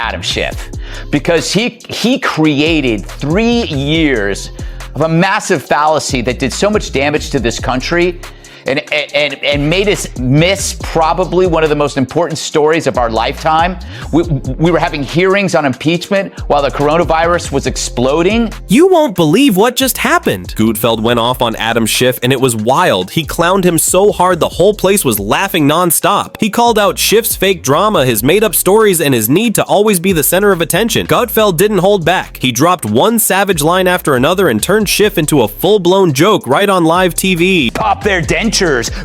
Adam Schiff, because he created 3 years of a massive fallacy that did so much damage to this country and made us miss probably one of the most important stories of our lifetime. We were having hearings on impeachment while the coronavirus was exploding. You won't believe what just happened. Gutfeld went off on Adam Schiff and it was wild. He clowned him so hard the whole place was laughing nonstop. He called out Schiff's fake drama, his made-up stories, and his need to always be the center of attention. Gutfeld didn't hold back. He dropped one savage line after another and turned Schiff into a full-blown joke right on live TV. Pop their dentures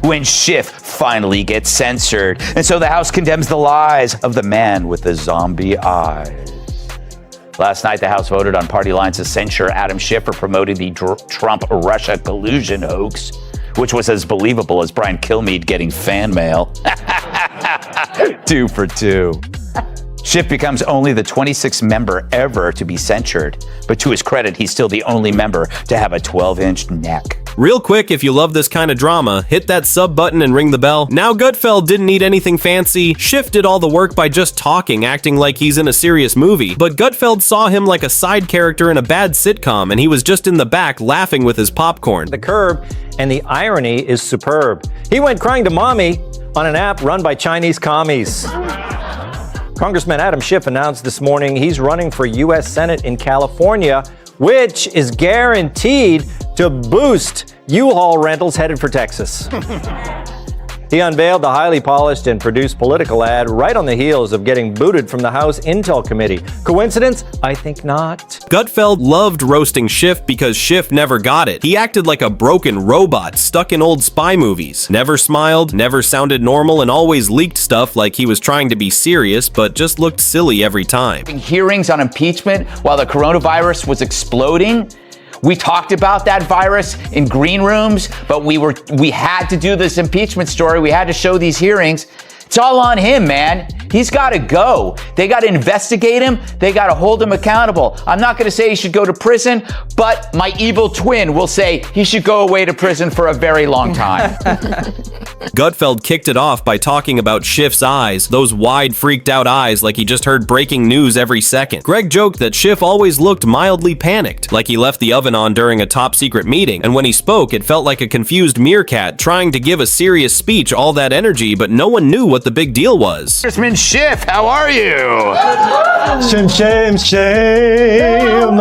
when Schiff finally gets censored. And so the House condemns the lies of the man with the zombie eyes. Last night, the House voted on party lines to censure Adam Schiff for promoting the Trump-Russia collusion hoax, which was as believable as Brian Kilmeade getting fan mail. 2 for 2. Schiff becomes only the 26th member ever to be censured, but to his credit, he's still the only member to have a 12-inch neck. Real quick, if you love this kind of drama, hit that sub button and ring the bell. Now, Gutfeld didn't need anything fancy. Schiff did all the work by just talking, acting like he's in a serious movie. But Gutfeld saw him like a side character in a bad sitcom, and he was just in the back laughing with his popcorn. The curve and the irony is superb. He went crying to mommy on an app run by Chinese commies. Congressman Adam Schiff announced this morning he's running for U.S. Senate in California, which is guaranteed to boost U-Haul rentals headed for Texas. He unveiled the highly polished and produced political ad right on the heels of getting booted from the House Intel Committee. Coincidence? I think not. Gutfeld loved roasting Schiff because Schiff never got it. He acted like a broken robot stuck in old spy movies. Never smiled, never sounded normal, and always leaked stuff like he was trying to be serious, but just looked silly every time. Hearings on impeachment while the coronavirus was exploding. We talked about that virus in green rooms, but we had to do this impeachment story. We had to show these hearings. It's all on him, man. He's got to go. They got to investigate him. They got to hold him accountable. I'm not going to say he should go to prison, but my evil twin will say he should go away to prison for a very long time. Gutfeld kicked it off by talking about Schiff's eyes, those wide, freaked out eyes like he just heard breaking news every second. Greg joked that Schiff always looked mildly panicked, like he left the oven on during a top-secret meeting, and when he spoke, it felt like a confused meerkat trying to give a serious speech, all that energy, but no one knew what the big deal was. Congressman Schiff, how are you? Shame, shame, shame.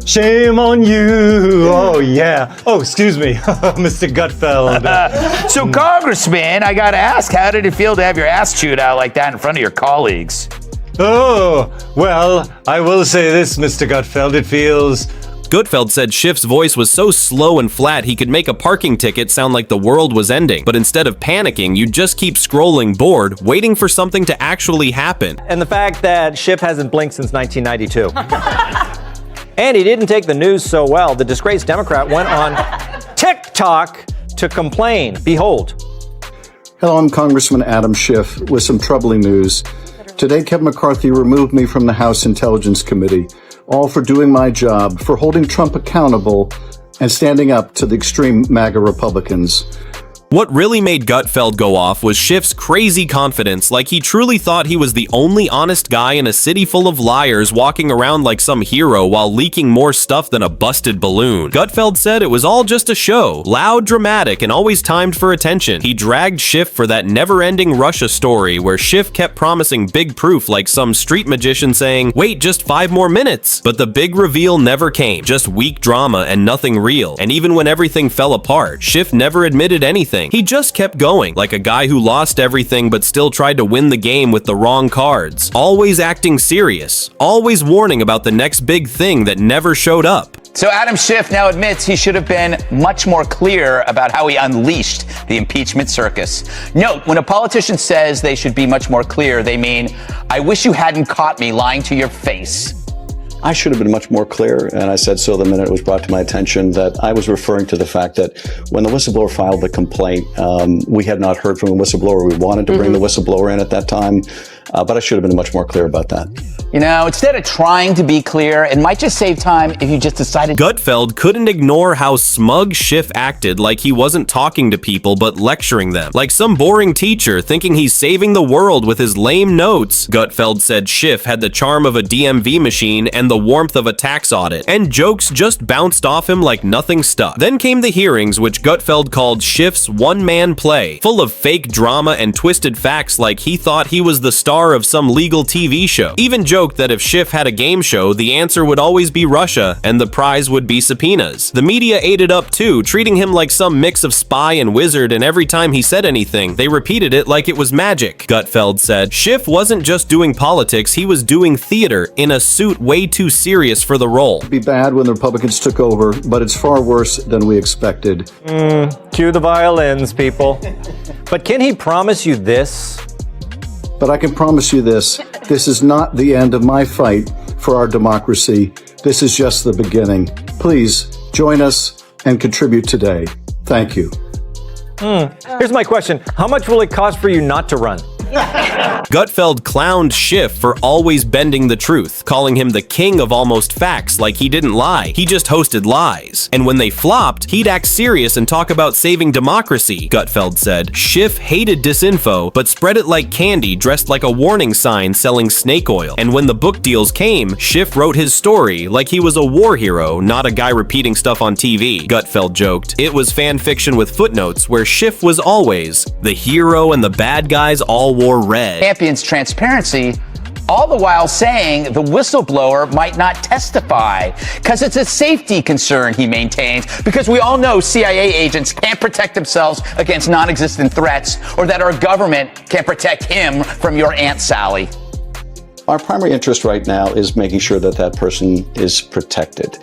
Shame on you. Oh, yeah. Oh, excuse me, Mr. Gutfeld. So, Congressman, I got to ask, how did it feel to have your ass chewed out like that in front of your colleagues? Oh, well, I will say this, Mr. Gutfeld, it feels... Gutfeld said Schiff's voice was so slow and flat he could make a parking ticket sound like the world was ending. But instead of panicking, you'd just keep scrolling bored, waiting for something to actually happen. And the fact that Schiff hasn't blinked since 1992. And he didn't take the news so well. The disgraced Democrat went on TikTok to complain. Behold. Hello, I'm Congressman Adam Schiff with some troubling news. Today, Kevin McCarthy removed me from the House Intelligence Committee, all for doing my job, for holding Trump accountable and standing up to the extreme MAGA Republicans. What really made Gutfeld go off was Schiff's crazy confidence, like he truly thought he was the only honest guy in a city full of liars walking around like some hero while leaking more stuff than a busted balloon. Gutfeld said it was all just a show, loud, dramatic, and always timed for attention. He dragged Schiff for that never-ending Russia story where Schiff kept promising big proof like some street magician saying, wait just 5 more minutes. But the big reveal never came, just weak drama and nothing real. And even when everything fell apart, Schiff never admitted anything. He just kept going, like a guy who lost everything but still tried to win the game with the wrong cards. Always acting serious, always warning about the next big thing that never showed up. So Adam Schiff now admits he should have been much more clear about how he unleashed the impeachment circus. Note, when a politician says they should be much more clear, they mean, I wish you hadn't caught me lying to your face. I should have been much more clear, and I said so the minute it was brought to my attention that I was referring to the fact that when the whistleblower filed the complaint, we had not heard from the whistleblower. We wanted to bring the whistleblower in at that time, but I should have been much more clear about that. You know, instead of trying to be clear, it might just save time if you just decided. Gutfeld couldn't ignore how smug Schiff acted, like he wasn't talking to people but lecturing them, like some boring teacher thinking he's saving the world with his lame notes. Gutfeld said Schiff had the charm of a DMV machine and the warmth of a tax audit, and jokes just bounced off him like nothing stuck. Then came the hearings, which Gutfeld called Schiff's one-man play, full of fake drama and twisted facts like he thought he was the star of some legal TV show. Even joked that if Schiff had a game show, the answer would always be Russia and the prize would be subpoenas. The media ate it up too, treating him like some mix of spy and wizard, and every time he said anything, they repeated it like it was magic. Gutfeld said Schiff wasn't just doing politics, he was doing theater in a suit way too serious for the role. It'd be bad when the Republicans took over, but it's far worse than we expected. Cue the violins, people. But can he promise you this? But I can promise you this is not the end of my fight for our democracy. This is just the beginning. Please join us and contribute today. Thank you. Here's my question. How much will it cost for you not to run? Gutfeld clowned Schiff for always bending the truth, calling him the king of almost facts like he didn't lie, he just hosted lies. And when they flopped, he'd act serious and talk about saving democracy, Gutfeld said. Schiff hated disinfo, but spread it like candy dressed like a warning sign selling snake oil. And when the book deals came, Schiff wrote his story like he was a war hero, not a guy repeating stuff on TV, Gutfeld joked. It was fan fiction with footnotes where Schiff was always the hero and the bad guys all wore red. Champions transparency, all the while saying the whistleblower might not testify because it's a safety concern, he maintains, because we all know CIA agents can't protect themselves against non-existent threats, or that our government can't protect him from your Aunt Sally. Our primary interest right now is making sure that that person is protected.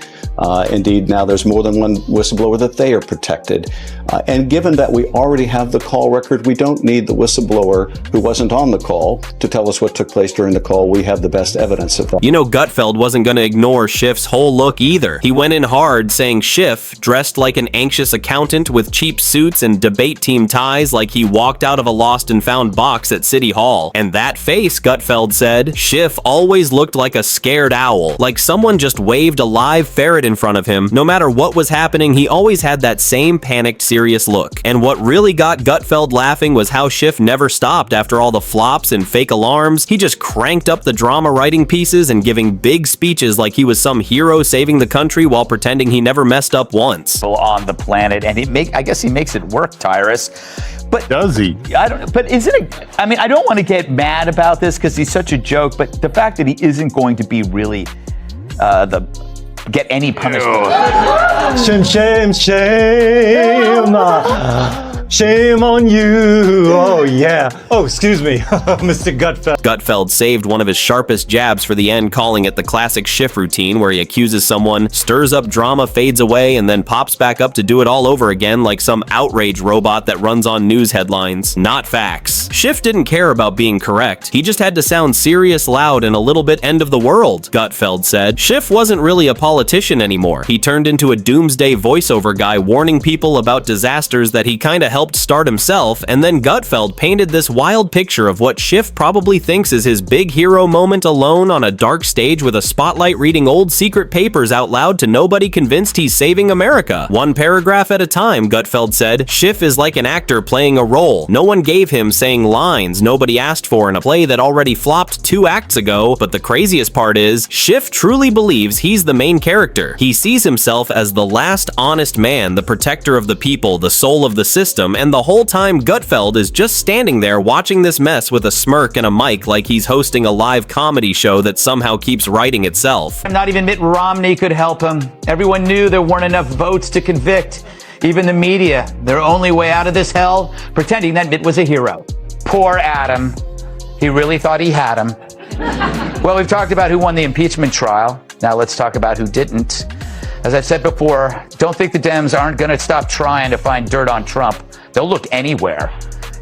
Indeed, now there's more than one whistleblower that they are protected. And given that we already have the call record, we don't need the whistleblower who wasn't on the call to tell us what took place during the call. We have the best evidence of that. You know, Gutfeld wasn't going to ignore Schiff's whole look either. He went in hard, saying Schiff, dressed like an anxious accountant with cheap suits and debate team ties like he walked out of a lost and found box at City Hall. And that face, Gutfeld said, Schiff always looked like a scared owl, like someone just waved a live ferret in front of him. No matter what was happening, he always had that same panicked, serious look. And what really got Gutfeld laughing was how Schiff never stopped after all the flops and fake alarms. He just cranked up the drama writing pieces and giving big speeches like he was some hero saving the country while pretending he never messed up once. On the planet, and I guess he makes it work, Tyrus. But does he? But isn't it? I mean, I don't want to get mad about this because he's such a joke. But the fact that he isn't going to be really get any punishment. Shame, shame, shame. Shame on you. Oh, yeah. Oh, excuse me, Mr. Gutfeld. Gutfeld saved one of his sharpest jabs for the end, calling it the classic Schiff routine where he accuses someone, stirs up drama, fades away, and then pops back up to do it all over again like some outrage robot that runs on news headlines, not facts. Schiff didn't care about being correct. He just had to sound serious, loud, and a little bit end of the world, Gutfeld said. Schiff wasn't really a politician anymore. He turned into a doomsday voiceover guy warning people about disasters that he kinda helped start himself, and then Gutfeld painted this wild picture of what Schiff probably thinks is his big hero moment alone on a dark stage with a spotlight reading old secret papers out loud to nobody convinced he's saving America. One paragraph at a time, Gutfeld said. Schiff is like an actor playing a role. No one gave him saying lines nobody asked for in a play that already flopped 2 acts ago, but the craziest part is, Schiff truly believes he's the main character. He sees himself as the last honest man, the protector of the people, the soul of the system, and the whole time Gutfeld is just standing there watching this mess with a smirk and a mic like he's hosting a live comedy show that somehow keeps writing itself. Not even Mitt Romney could help him. Everyone knew there weren't enough votes to convict. Even the media, their only way out of this hell, pretending that Mitt was a hero. Poor Adam. He really thought he had him. Well, we've talked about who won the impeachment trial. Now let's talk about who didn't. As I've said before, don't think the Dems aren't going to stop trying to find dirt on Trump. They'll look anywhere.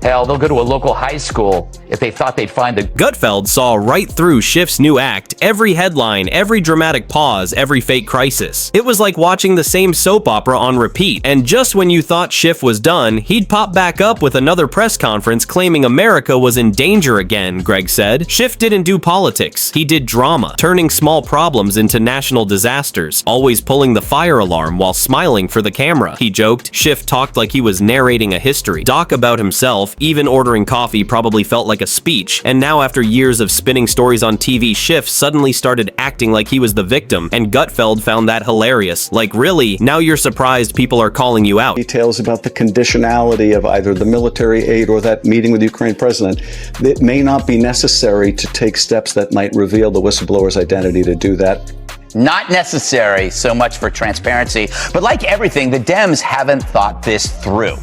Hell, they'll go to a local high school if they thought they'd find the Gutfeld saw right through Schiff's new act, every headline, every dramatic pause, every fake crisis. It was like watching the same soap opera on repeat, and just when you thought Schiff was done, he'd pop back up with another press conference claiming America was in danger again, Greg said. Schiff didn't do politics, he did drama, turning small problems into national disasters, always pulling the fire alarm while smiling for the camera. He joked. Schiff talked like he was narrating a history doc about himself, even ordering coffee probably felt like a speech, and now after years of spinning stories on TV, Schiff suddenly started acting like he was the victim, and Gutfeld found that hilarious. Like, really? Now you're surprised people are calling you out. Details about the conditionality of either the military aid or that meeting with the Ukraine president, it may not be necessary to take steps that might reveal the whistleblower's identity to do that. not necessary. So much for transparency. But like everything, the Dems haven't thought this through.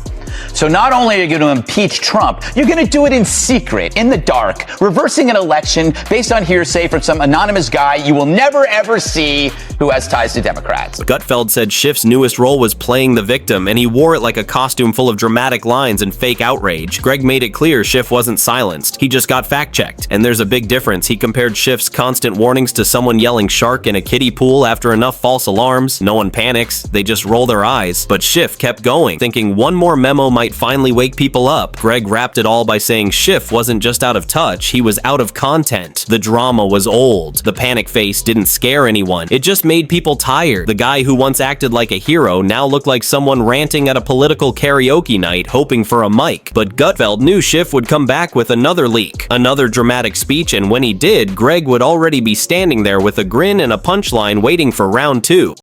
So not only are you going to impeach Trump, you're going to do it in secret, in the dark, reversing an election based on hearsay from some anonymous guy you will never, ever see who has ties to Democrats. Gutfeld said Schiff's newest role was playing the victim, and he wore it like a costume full of dramatic lines and fake outrage. Greg made it clear Schiff wasn't silenced. He just got fact-checked. And there's a big difference. He compared Schiff's constant warnings to someone yelling shark in a kiddie pool after enough false alarms. No one panics. They just roll their eyes. But Schiff kept going, thinking one more memo might finally wake people up. Greg wrapped it all by saying Schiff wasn't just out of touch, he was out of content. The drama was old. The panic face didn't scare anyone. It just made people tired. The guy who once acted like a hero now looked like someone ranting at a political karaoke night hoping for a mic. But Gutfeld knew Schiff would come back with another leak, another dramatic speech, and when he did, Greg would already be standing there with a grin and a punchline waiting for round two.